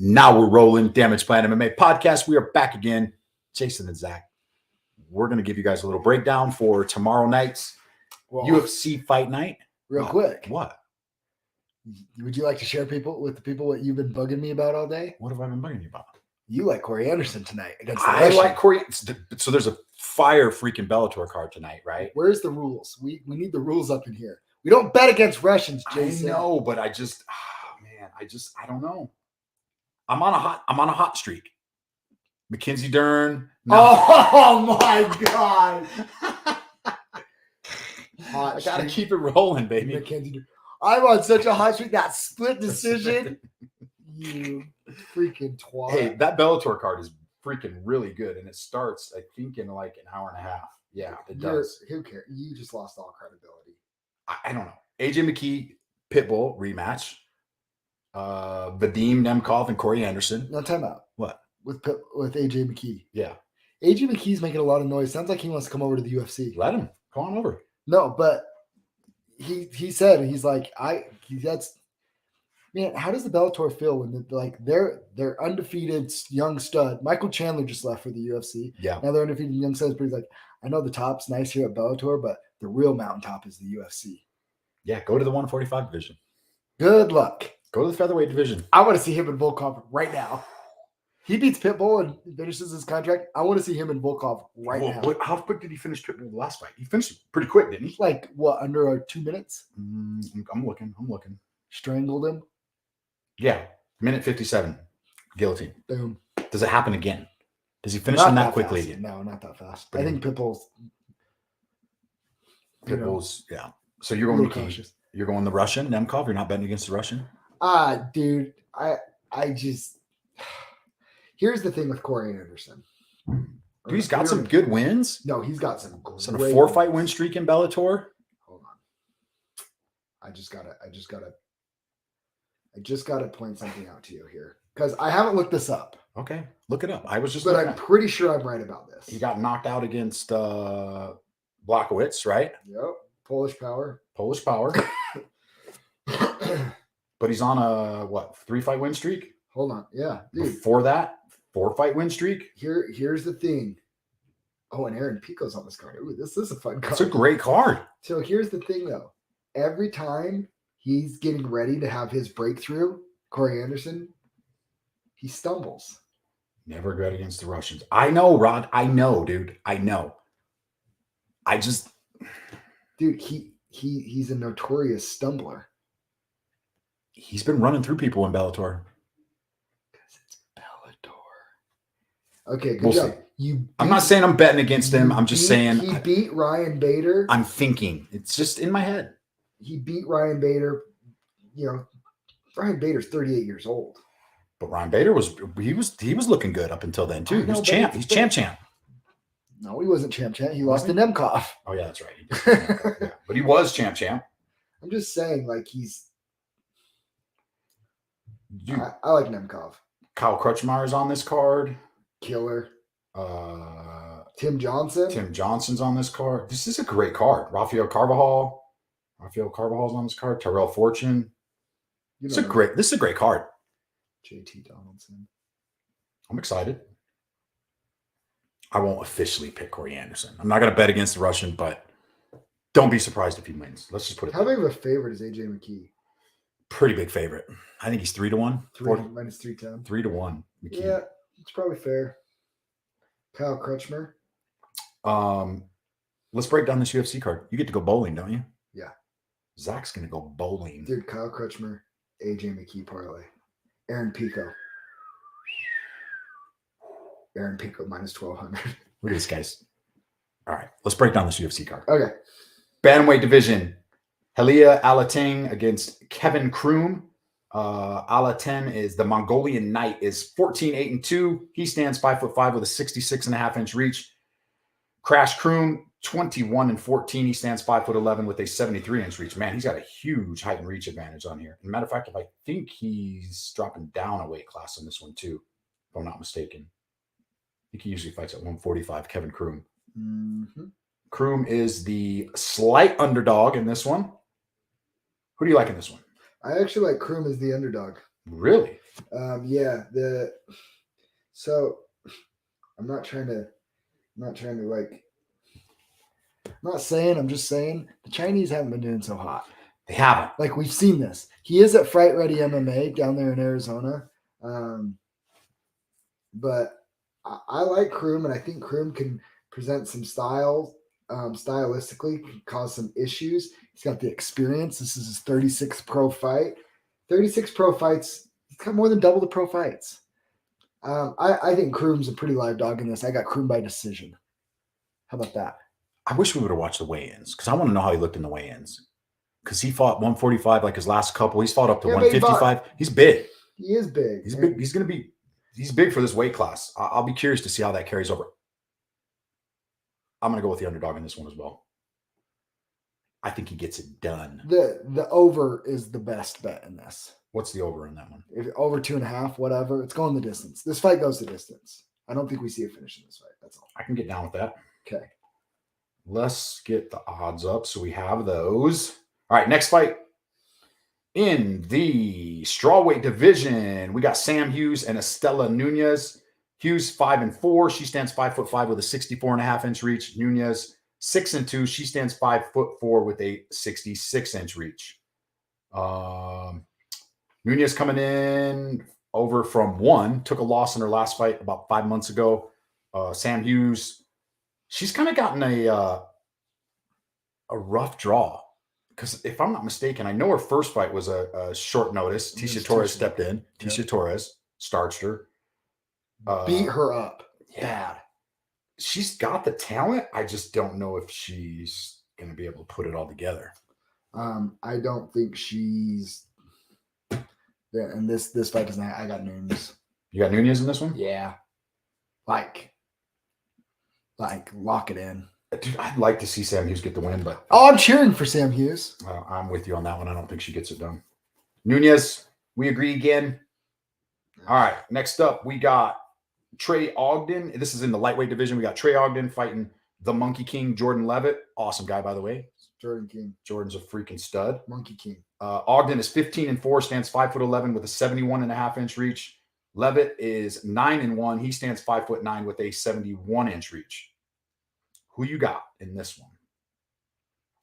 Now we're rolling. Damage Plan MMA podcast. We are back again. Jason and Zack. We're going to give you guys a little breakdown for tomorrow night's UFC Fight Night. Real quick. What? Would you like to share with the people what you've been bugging me about all day? What have I been bugging you about? You like Corey Anderson tonight against the I Russian. like Corey. So there's a fire freaking Bellator card tonight, right? Where's the rules? We need the rules up in here. We don't bet against Russians, Jason. I know, but I don't know. I'm on a hot streak. Mackenzie Dern. No. Oh my God. I gotta keep it rolling, baby. Mackenzie Dern. I'm on such a hot streak. That split decision. You freaking twat. Hey, that Bellator card is freaking really good, and it starts, I think, in like an hour and a half. Yeah, it does. Who cares? You just lost all credibility. I don't know. AJ McKee Pitbull rematch. Vadim Nemkov and Corey Anderson. No, time out. What? With AJ McKee. Yeah. AJ McKee's making a lot of noise. Sounds like he wants to come over to the UFC. Let him. Come on over. No, but he said, he's like, man, how does the Bellator feel when they're undefeated young stud? Michael Chandler just left for the UFC. Yeah. Now they're undefeated young studs, but he's like, I know the top's nice here at Bellator, but the real mountaintop is the UFC. Yeah, go to the 145 division. Good luck. Go to the featherweight division. I want to see him in Volkov right now. He beats Pitbull and finishes his contract. I want to see him in Volkov now. How quick did he finish Pitbull the last fight? He finished pretty quick, didn't he? Like, what, under 2 minutes? I'm looking. Strangled him. Yeah, minute 57. Guillotine. Boom. Does it happen again? Does he finish him that quickly fast. again? No, not that fast. I think Pitbull's, yeah. So you're going cautious. You're going the Russian, Nemkov? You're not betting against the Russian? Dude, I just here's the thing with Corey Anderson. Dude, he's got some good wins. No, he's got some great a 4-fight win streak in Bellator. Hold on. I just gotta point something out to you here. Because I haven't looked this up. Okay. Look it up. But I'm pretty sure I'm right about this. He got knocked out against Blachowicz, right? Yep. Polish power. But he's on a 3-fight win streak? Hold on. Yeah. Dude. Before that, 4-fight win streak? Here's the thing. Oh, and Aaron Pico's on this card. Ooh, this is a fun card. It's a great card. So here's the thing, though. Every time he's getting ready to have his breakthrough, Corey Anderson, he stumbles. Never bet against the Russians. I know, Rod. I know, dude. I know. Dude, he's a notorious stumbler. He's been running through people in Bellator. Because it's Bellator. Okay, good job. I'm not saying I'm betting against him. I'm just saying he beat Ryan Bader. I'm thinking. It's just in my head. He beat Ryan Bader. Ryan Bader's 38 years old. But Ryan Bader was looking good up until then too. He's champ. He's champ. No, he wasn't champ. He lost to Nemkov. Oh yeah, that's right. He did. Yeah. But he was champ. I'm just saying, like I like Nemkov. Kyle Kretschmer is on this card. Killer. Tim Johnson. Tim Johnson's on this card. This is a great card. Rafael Carvajal's on this card. Terrell Fortune. This is a great card. JT Donaldson. I'm excited. I won't officially pick Corey Anderson. I'm not going to bet against the Russian, but don't be surprised if he wins. Let's just put it. How big of a favorite is AJ McKee? Pretty big favorite. I think he's 3-1. Minus 310. 3-1. McKee. Yeah, it's probably fair. Kyle Kretschmer. Let's break down this UFC card. You get to go bowling, don't you? Yeah. Zach's going to go bowling. Dude, Kyle Kretschmer, AJ McKee parlay. Aaron Pico. minus 1,200. Look at this, guys. All right, let's break down this UFC card. Okay. Bantamweight division. Helia Alating against Kevin Kroom. Alatin is the Mongolian Knight, is 14-8-2. He stands 5'5" with a 66.5-inch reach. Crash Kroom, 21-14. He stands 5'11" with a 73-inch reach. Man, he's got a huge height and reach advantage on here. As a matter of fact, I think he's dropping down a weight class on this one too, if I'm not mistaken. I think he usually fights at 145, Kevin Kroom. Mm-hmm. Kroom is the slight underdog in this one. Who do you like in this one? I actually like Kroom as the underdog. Really? Yeah. So I'm not trying to like. I'm not saying. I'm just saying the Chinese haven't been doing so hot. They haven't. Like we've seen this. He is at Fight Ready MMA down there in Arizona. But I like Kroom, and I think Kroom can present some style, stylistically, can cause some issues. He's got the experience. This is his 36th pro fight. 36 pro fights. He's got more than double the pro fights. I think Kroom's a pretty live dog in this. I got Kroom by decision. How about that? I wish we would have watched the weigh-ins because I want to know how he looked in the weigh-ins. Because he fought 145 like his last couple. He's fought up to 155. He's big. He is big. He's big. He's big for this weight class. I'll be curious to see how that carries over. I'm going to go with the underdog in this one as well. I think he gets it done. The over is the best bet in this. What's the over in that one? If over 2.5, whatever. It's going the distance. This fight goes the distance. I don't think we see a finish in this fight. That's all. I can get down with that. Okay. Let's get the odds up so we have those. All right, next fight. In the strawweight division, we got Sam Hughes and Estella Nunez. Hughes 5'4". She stands 5'5" with a 64.5-inch reach. Nunez 6'2". She stands 5'4" with a 66-inch reach. Nunez coming in over from 1, took a loss in her last fight about 5 months ago. Sam Hughes, she's kind of gotten a rough draw. Because if I'm not mistaken, I know her first fight was a short notice. Tisha Torres stepped in. Tisha Torres starched her. Beat her up. Yeah. She's got the talent. I just don't know if she's going to be able to put it all together. I don't think she's... Yeah, and this fight doesn't... I got Nunez. You got Nunez in this one? Yeah. Like lock it in. Dude, I'd like to see Sam Hughes get the win, but... Oh, I'm cheering for Sam Hughes. I'm with you on that one. I don't think she gets it done. Nunez, we agree again. All right, next up, we got Trey Ogden. This is in the lightweight division. We got Trey Ogden fighting the Monkey King, Jordan Levitt. Awesome guy, by the way. Jordan King. Jordan's a freaking stud. Monkey King. Ogden is 15-4, stands 5'11" with a 71.5-inch reach. Levitt is 9-1. He stands 5'9" with a 71-inch reach. Who you got in this one?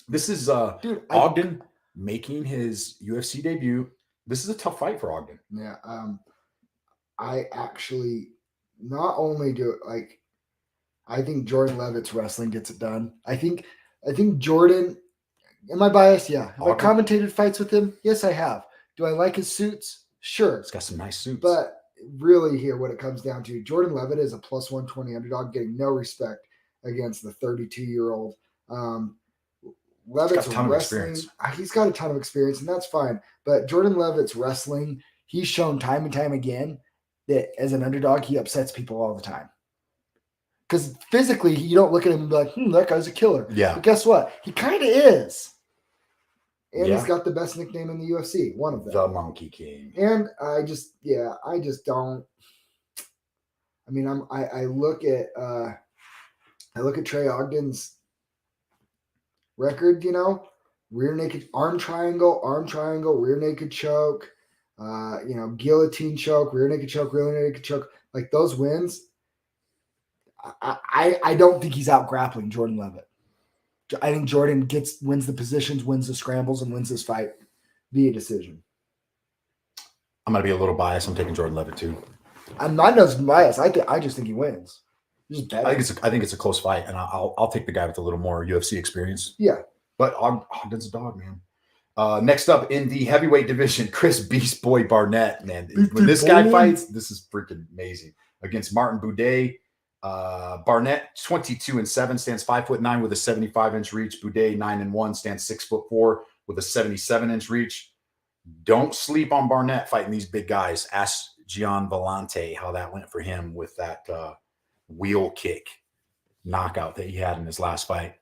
This is Ogden making his UFC debut. This is a tough fight for Ogden. Yeah. I actually not only do it like I think Jordan Levitt's wrestling gets it done. I think Jordan. Am I biased? Yeah. Have Ogden? I commentated fights with him? Yes, I have. Do I like his suits? Sure. He's got some nice suits. But really here, what it comes down to, Jordan Levitt is a plus 120 underdog, getting no respect against the 32-year-old. Levitt's wrestling. He's got a ton of experience, and that's fine. But Jordan Levitt's wrestling, he's shown time and time again that as an underdog, he upsets people all the time. Because physically, you don't look at him and be like, that guy's a killer. Yeah. But guess what? He kind of is. And he's got the best nickname in the UFC, one of them. The Monkey King. And I just don't. I mean, I look at Trey Ogden's record, rear naked arm triangle, rear naked choke, guillotine choke, rear naked choke, like those wins. I don't think he's out grappling Jordan Levitt. I think Jordan wins the positions, wins the scrambles, and wins this fight via decision. I'm gonna be a little biased. I'm taking Jordan Levitt too. I'm not biased. I just think he wins. I think it's a close fight, and I'll take the guy with a little more UFC experience. Yeah, but Ogden's a dog, man. Next up in the heavyweight division, Chris Beast Boy Barnett, man. When this guy fights, this is freaking amazing. Against Martin Boudet. Barnett 22-7, stands 5'9" with a 75-inch reach. Boudet 9-1, stands 6'4" with a 77-inch reach. Don't sleep on Barnett fighting these big guys. Ask Gian Vellante how that went for him with that wheel kick knockout that he had in his last fight.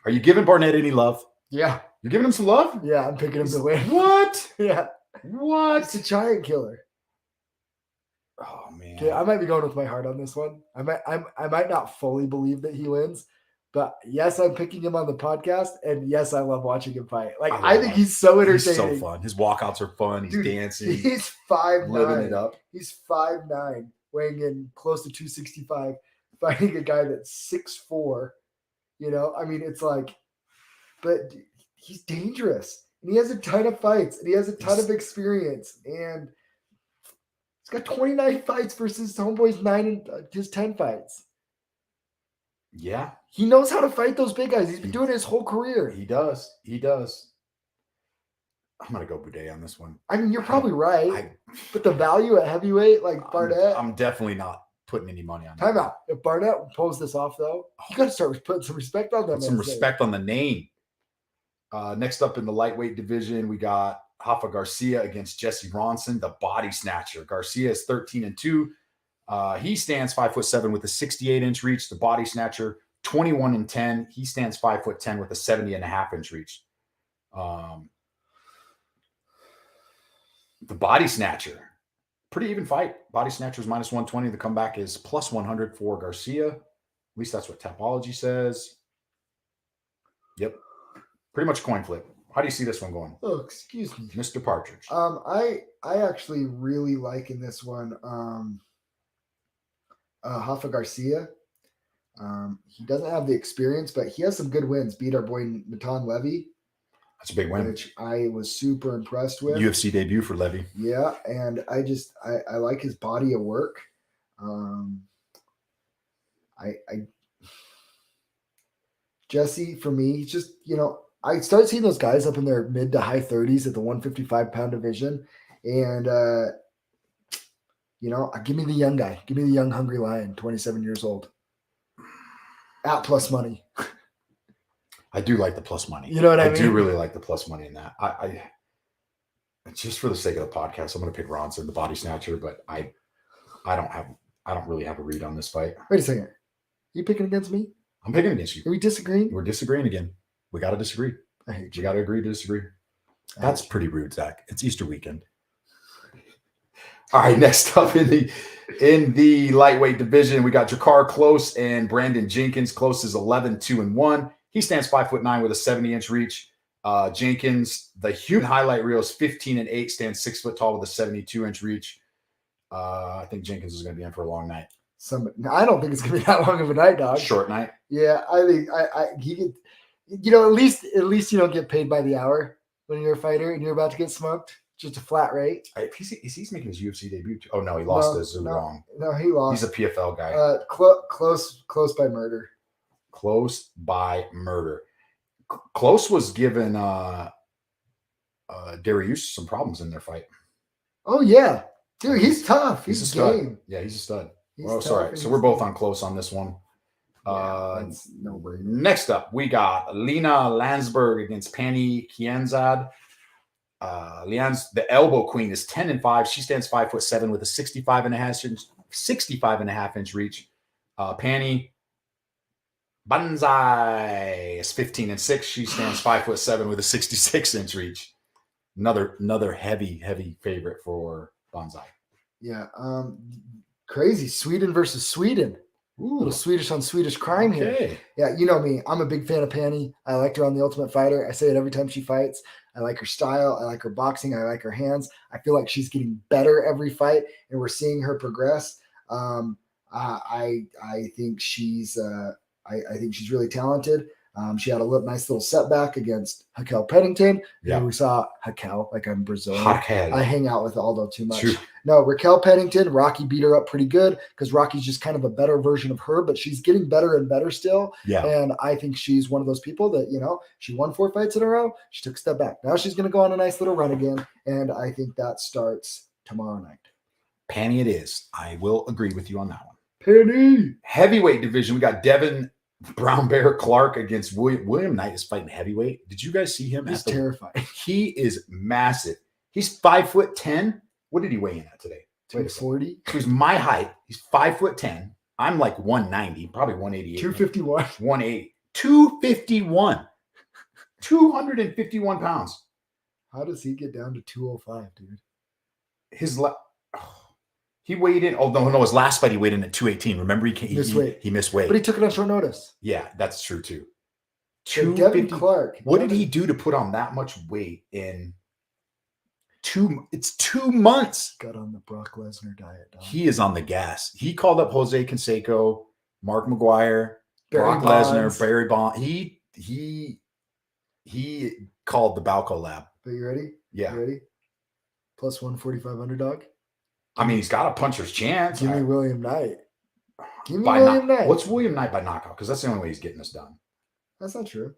Are you giving Barnett any love? Yeah. You're giving him some love? Yeah, I'm picking him to win. What? Yeah. What? It's a giant killer. Oh man. Okay, I might be going with my heart on this one. I might not fully believe that he wins, But yes, I'm picking him on the podcast, and yes, I love watching him fight. Like I I love think him. he's so He's entertaining. so fun. His walkouts are fun. He's Dude, dancing. He's 5'9". living it up. He's 5'9", weighing in close to 265, fighting a guy that's 6'4". You know, I mean, it's like, but he's dangerous, and he has a ton of fights, and he has a ton of experience, and he's got 29 fights versus homeboy's 10 fights. Yeah. He knows how to fight those big guys. He's been doing it his whole career. He does. He does. I'm going to go Boudet on this one. I mean, you're probably right. But the value at heavyweight, like Barnett. I'm definitely not putting any money on that. Time out. If Barnett pulls this off, though, you got to start putting some respect on them. Put some respect on the name. Next up in the lightweight division, we got Hoffa Garcia against Jesse Bronson, the body snatcher. Garcia is 13-2. He stands 5'7" with a 68-inch reach. The body snatcher, 21-10. He stands 5'10" with a 70.5-inch reach. The body snatcher, pretty even fight. Body snatcher is -120. The comeback is +100 for Garcia. At least that's what Tapology says. Yep. Pretty much coin flip. How do you see this one going? Oh, excuse me. Mr. Partridge. I actually really like in this one Hoffa Garcia. He doesn't have the experience, but he has some good wins. Beat our boy Matan Levy. That's a big win. Which I was super impressed with. UFC debut for Levy. Yeah, and I like his body of work. Jesse, for me, he's just, I started seeing those guys up in their mid to high 30s at the 155-pound division. And, give me the young guy. Give me the young, hungry lion, 27 years old. At plus money. I do like the plus money. You know what I mean? I do really like the plus money in that. I just for the sake of the podcast, I'm going to pick Bronson, the body snatcher, but I don't really have a read on this fight. Wait a second. Are you picking against me? I'm picking against you. Are we disagreeing? We're disagreeing again. We got to disagree. I hate you. We got to agree to disagree. That's pretty rude, Zach. It's Easter weekend. All right, next up in the lightweight division, we got Jakar Close and Brandon Jenkins. Close is 11-2-1. He stands 5'9" with a 70-inch reach. Jenkins, the human highlight reel is 15-8, stands 6 foot tall with a 72-inch reach. I think Jenkins is going to be in for a long night. I don't think it's going to be that long of a night, dog. Short night. Yeah, I think he could. At least you don't get paid by the hour when you're a fighter and you're about to get smoked. Just a flat rate. He's making his UFC debut. Oh no, he lost to Zhang. No, he lost. He's a PFL guy. Close by murder. Close by murder. Close was given Darius some problems in their fight. Oh yeah, dude, he's tough. He's a stud. game. Yeah, he's a stud. He's sorry. So we're both on Close on this one. That's no brainer. Next up, we got Lena Landsberg against Pani Kianzad. The elbow queen is 10-5. She stands 5'7" with a 65.5-inch reach. Pani Banzai is 15-6. She stands 5'7" with a 66-inch reach. Another heavy favorite for Banzai. Yeah. Crazy. Sweden versus Sweden. Ooh. Little Swedish on Swedish crime here. Yeah, you know me. I'm a big fan of Pani. I liked her on The Ultimate Fighter. I say it every time she fights. I like her style. I like her boxing. I like her hands. I feel like she's getting better every fight, and we're seeing her progress. I think she's really talented. She had a nice little setback against Raquel Pennington. Yeah, we saw Raquel, like I'm Brazilian. Raquel. I hang out with Aldo too much. True. No, Raquel Pennington, Rocky beat her up pretty good because Rocky's just kind of a better version of her, but she's getting better and better still. Yeah. And I think she's one of those people that, she won 4 fights in a row. She took a step back. Now she's going to go on a nice little run again. And I think that starts tomorrow night. Pani it is. I will agree with you on that one. Penny. Heavyweight division, we got Devin Brown Bear Clark against William Knight is fighting heavyweight. Did you guys see him? He's terrifying. He is massive. He's 5'10". What did he weigh in at today? 240. So he's my height. He's 5'10". I'm like 190, probably 188. 251. 180. 251. 251 pounds. How does he get down to 205, dude? He weighed in. Oh no, his last fight he weighed in at 218. Remember Missed weight. he missed weight. But he took it on short notice. Yeah, that's true too. So Devin Clark. What did he do to put on that much weight in 2? It's 2 months. Got on the Brock Lesnar diet. Dog. He is on the gas. He called up Jose Canseco, Mark McGuire, Brock Lesnar, Barry Bonds. He called the Balco Lab. Are you ready? Yeah. You ready? Plus 145 underdog. I mean, he's got a puncher's chance. Give me William Knight. Give me William Knight. What's William Knight by knockout? Because that's the only way he's getting this done. That's not true.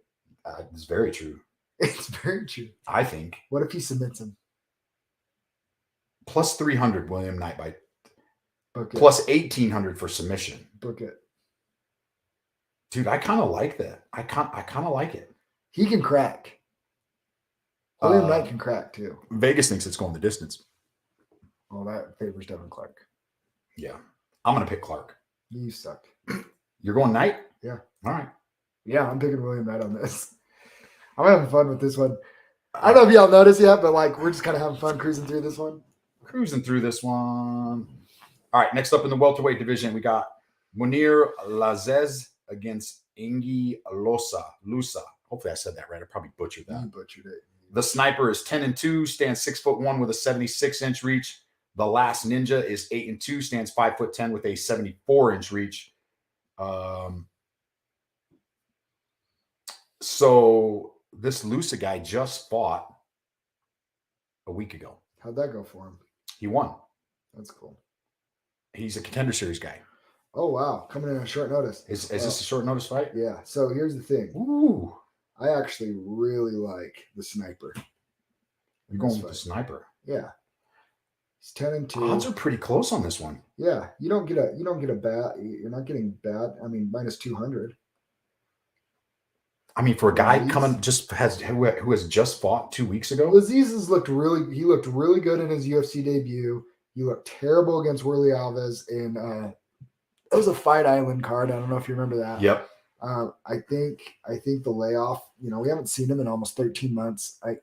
It's very true. It's very true. I think. What if he submits him? Plus 300 William Knight by. Book it. Plus 1,800 for submission. Book it. Dude, I kind of like that. I kind of like it. He can crack. William Knight can crack too. Vegas thinks it's going the distance. Oh, that favors Devin Clark. Yeah. I'm going to pick Clark. You suck. You're going Knight? Yeah. All right. Yeah, I'm picking William Knight on this. I'm having fun with this one. I don't know if y'all noticed yet, but like we're just kind of having fun cruising through this one. All right. Next up in the welterweight division, we got Munir Lazez against Ingi Lusa. Hopefully I said that right. I probably butchered that. You butchered it. The sniper is 10-2, stands 6'1" with a 76-inch reach. The last ninja is 8-2, stands 5'10" with a 74-inch reach. So this Lusa guy just fought a week ago. How'd that go for him? He won. That's cool. He's a contender series guy. Oh wow, coming in on short notice. Is this a short notice fight? Yeah. So here's the thing. Ooh. I actually really like the sniper. You're going with the sniper. Yeah. He's 10-2. Odds are pretty close on this one. Yeah. You don't get a bad. You're not getting bad. I mean, minus 200. I mean, for a guy who has just fought 2 weeks ago. Laziz looked really good in his UFC debut. He looked terrible against Worley Alves in it was a Fight Island card. I don't know if you remember that. Yep. I think the layoff, we haven't seen him in almost 13 months. I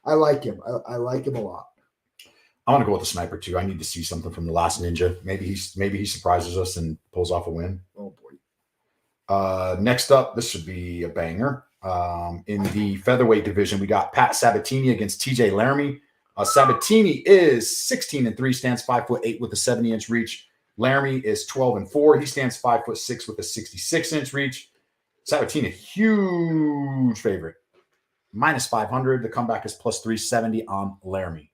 like him. I like him a lot. I want to go with the sniper too. I need to see something from the last ninja. Maybe he surprises us and pulls off a win. Oh boy. Next up, this should be a banger. In the featherweight division, we got Pat Sabatini against Tj Laramie. Sabatini is 16-3, stands 5'8" with a 70-inch reach. Laramie is 12-4. He stands 5'6" with a 66-inch reach. Sabatini, huge favorite. Minus 500. The comeback is plus 370 on Laramie.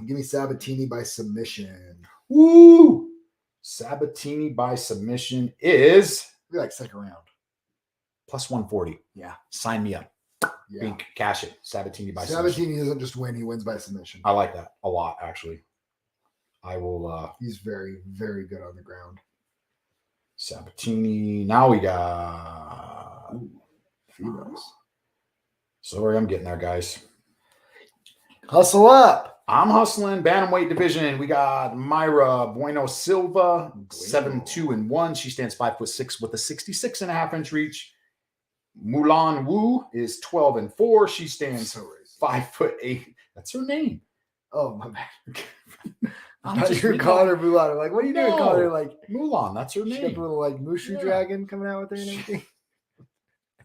Give me Sabatini by submission. Woo! Sabatini by submission is like second round. Plus 140. Yeah. Sign me up. Yeah. Bink, cash it. Sabatini by submission. Sabatini doesn't just win, he wins by submission. I like that a lot, actually. I will he's very, very good on the ground. Sabatini. Now we got Felios. Sorry, I'm getting there, guys. Hustle up. I'm hustling. Bantamweight division. We got Myra Bueno Silva, 7-2-1. She stands 5'6" with a 66.5-inch reach. Mulan Wu is 12-4. She stands 5'8". That's her name. Oh, my bad. I'm just you're calling her Mulan. I'm like, what are you doing? Calling her like Mulan? That's her name. She got the little like Mushu dragon coming out with her and everything.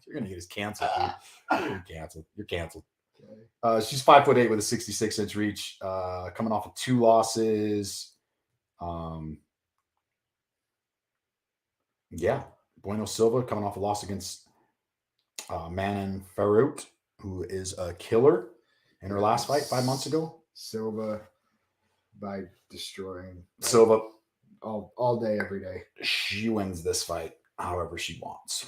You're gonna get us canceled, dude. You're canceled. You're canceled. Okay. She's 5'8" with a 66-inch reach. Coming off of 2 losses. Yeah, Bueno Silva coming off a loss against Manon Farrout, who is a killer in her last fight 5 months ago. Silva by destroying Silva all day, every day. She wins this fight however she wants.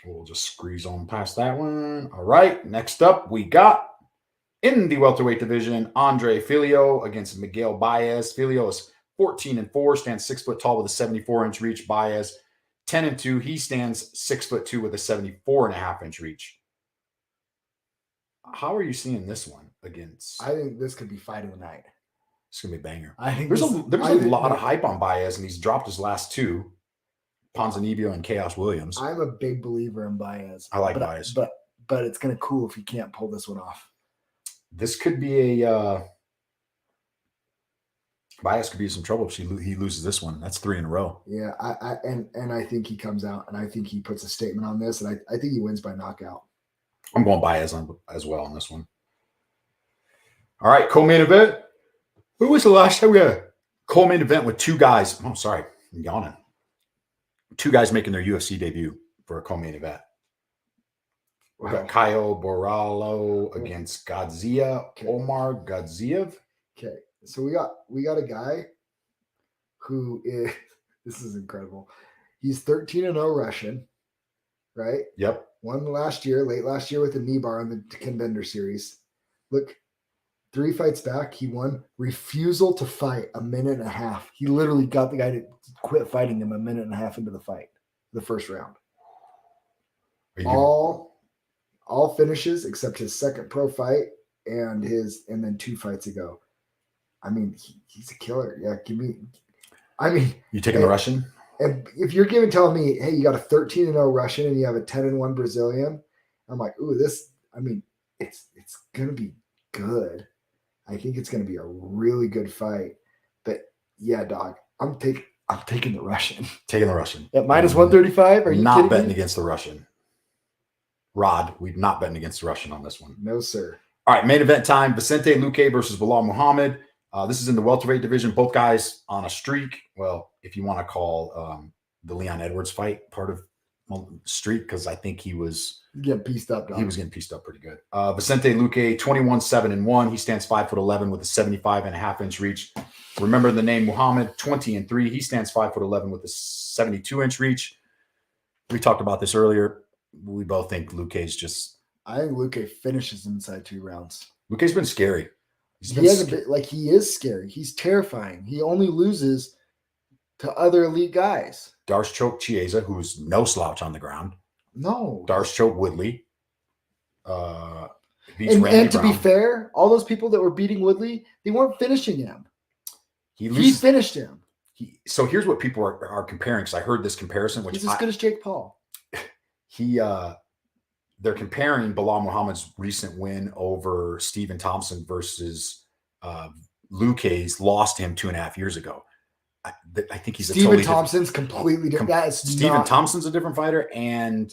We'll just squeeze on past that one. All right. Next up, we got in the welterweight division, Andre Filio against Miguel Baez. Filio is 14-4, stands 6 foot tall with a 74-inch reach. Baez 10-2. He stands 6'2" with a 74.5-inch reach. How are you seeing this one against? I think this could be fight of the night. It's gonna be a banger. I think there's a lot of hype on Baez, and he's dropped his last 2. Ponzinibbio and Chaos Williams. I'm a big believer in Baez. I like Baez. But it's kind of cool if he can't pull this one off. This could be a Baez could be in some trouble if he loses this one. That's 3 in a row. Yeah, and I think he comes out and I think he puts a statement on this, and I think he wins by knockout. I'm going Baez as well on this one. All right, co-main event. Who was the last time we had a co-main event with two guys? Oh, sorry, I'm yawning. Two guys making their UFC debut for a co-main event. We got Caio Baralo against Godzilla, Omar Godzilla. Okay, so we got a guy who is this is incredible. He's 13-0 Russian, right? Yep. Won late last year with a knee bar on the contender series. Look, 3 fights back, he won. Refusal to fight, a minute and a half. He literally got the guy to quit fighting him a minute and a half into the fight, the first round. All finishes except his second pro fight and then 2 fights ago. I mean, he's a killer. Yeah, you taking the Russian? And if you're telling me, hey, you got a 13-0 Russian and you have a 10-1 Brazilian, I'm like, ooh, it's gonna be good. I think it's gonna be a really good fight. But yeah, dog, I'm taking the Russian. Taking the Russian. At minus 135? Are you not kidding betting me? against the Russian? Rod, we're not betting against the Russian on this one. No, sir. All right, main event time. Vicente Lucay versus Bilal Muhammad. This is in the welterweight division. Both guys on a streak. Well, if you want to call the Leon Edwards fight part of streak, because I think he was getting pieced up. Dog. He was getting pieced up pretty good. Vicente Lucay, 21-7-1. He stands 5'11" with a 75.5-inch reach. Remember the name Muhammad, 20-3. He stands 5'11" with a 72-inch reach. We talked about this earlier. We both think Lucay's just. I think Lucay finishes inside 2 rounds. Lucay's been scary. He is scary. He's terrifying. He only loses to other elite guys. Darce choked Chiesa, who's no slouch on the ground. No. Darce choked Woodley. And to be fair, all those people that were beating Woodley, they weren't finishing him. He finished him. So here's what people are comparing, because I heard this comparison. He's as good as Jake Paul. They're comparing Bilal Muhammad's recent win over Stephen Thompson versus Lucay's lost him 2.5 years ago. I think he's Stephen Thompson's completely different. Stephen Thompson's a different fighter, and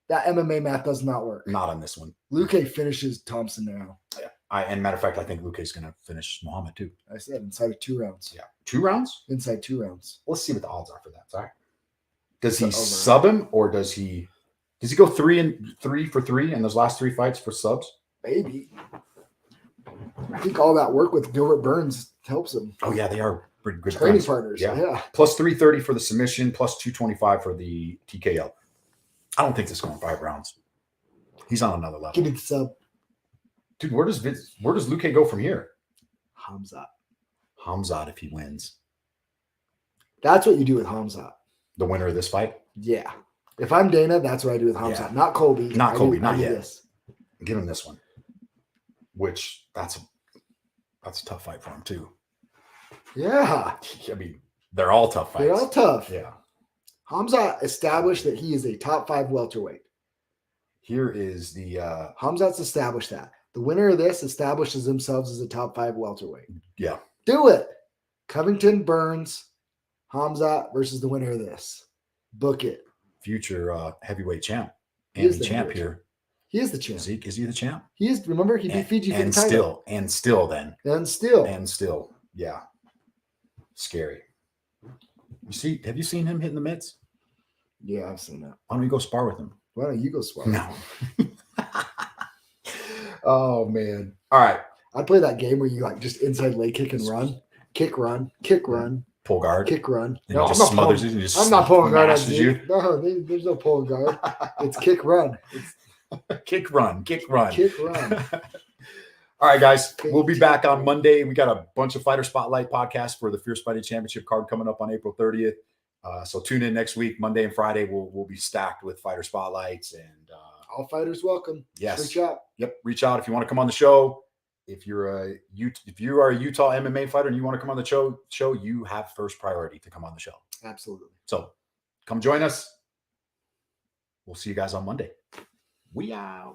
that MMA math does not work. Not on this one. Lucay finishes Thompson now. Yeah. And matter of fact, I think Lucay's going to finish Muhammad too. I said inside of 2 rounds. Yeah. 2 rounds? Inside 2 rounds. Let's see what the odds are for that. Sorry. Does he sub him, or does he go 3 for 3 in those last 3 fights for subs? Maybe. I think all that work with Gilbert Burns helps him. Oh yeah, they are pretty good training partners. Yeah. Plus 330 for the submission, plus 225 for the TKO. I don't think this is going 5 rounds. He's on another level. Give me the sub. Dude, where does Lucay go from here? Hamzat if he wins. That's what you do with Hamzat. The winner of this fight? Yeah. If I'm Dana, that's what I do with Hamzat. Yeah. Not Colby. Not yet. Give him this one. Which that's a tough fight for him too. Yeah. I mean, they're all tough fights. They're all tough. Yeah. Hamzat established that he is a top 5 welterweight. Here is the Hamzat's established that. The winner of this establishes themselves as a top 5 welterweight. Yeah. Do it. Covington, Burns, Hamzat versus the winner of this. Book it. Future heavyweight champ. And the champ here. He is the champ. Is he the champ? He is. Remember, he beat Fiji for the title. And still. Yeah. Scary. Have you seen him hitting the mitts? Yeah, I've seen that. Why don't you go spar with him? Why don't you go spar? No. Oh man. All right. I'd play that game where you just inside leg kick and run. Kick, run. Pull guard. Kick, run. And no, just smothers you. I'm not pulling guard on you. No, there's no pulling guard. It's kick, run. Kick, run. Kick, run. All right, guys. We'll be back on Monday. We got a bunch of Fighter Spotlight podcasts for the Fierce Fighting Championship card coming up on April 30th. So tune in next week, Monday and Friday. We'll be stacked with Fighter Spotlights, and all fighters welcome. Yes. Reach out. Yep. Reach out if you want to come on the show. If you are a Utah MMA fighter and you want to come on the show, you have first priority to come on the show. Absolutely. So come join us. We'll see you guys on Monday. We out.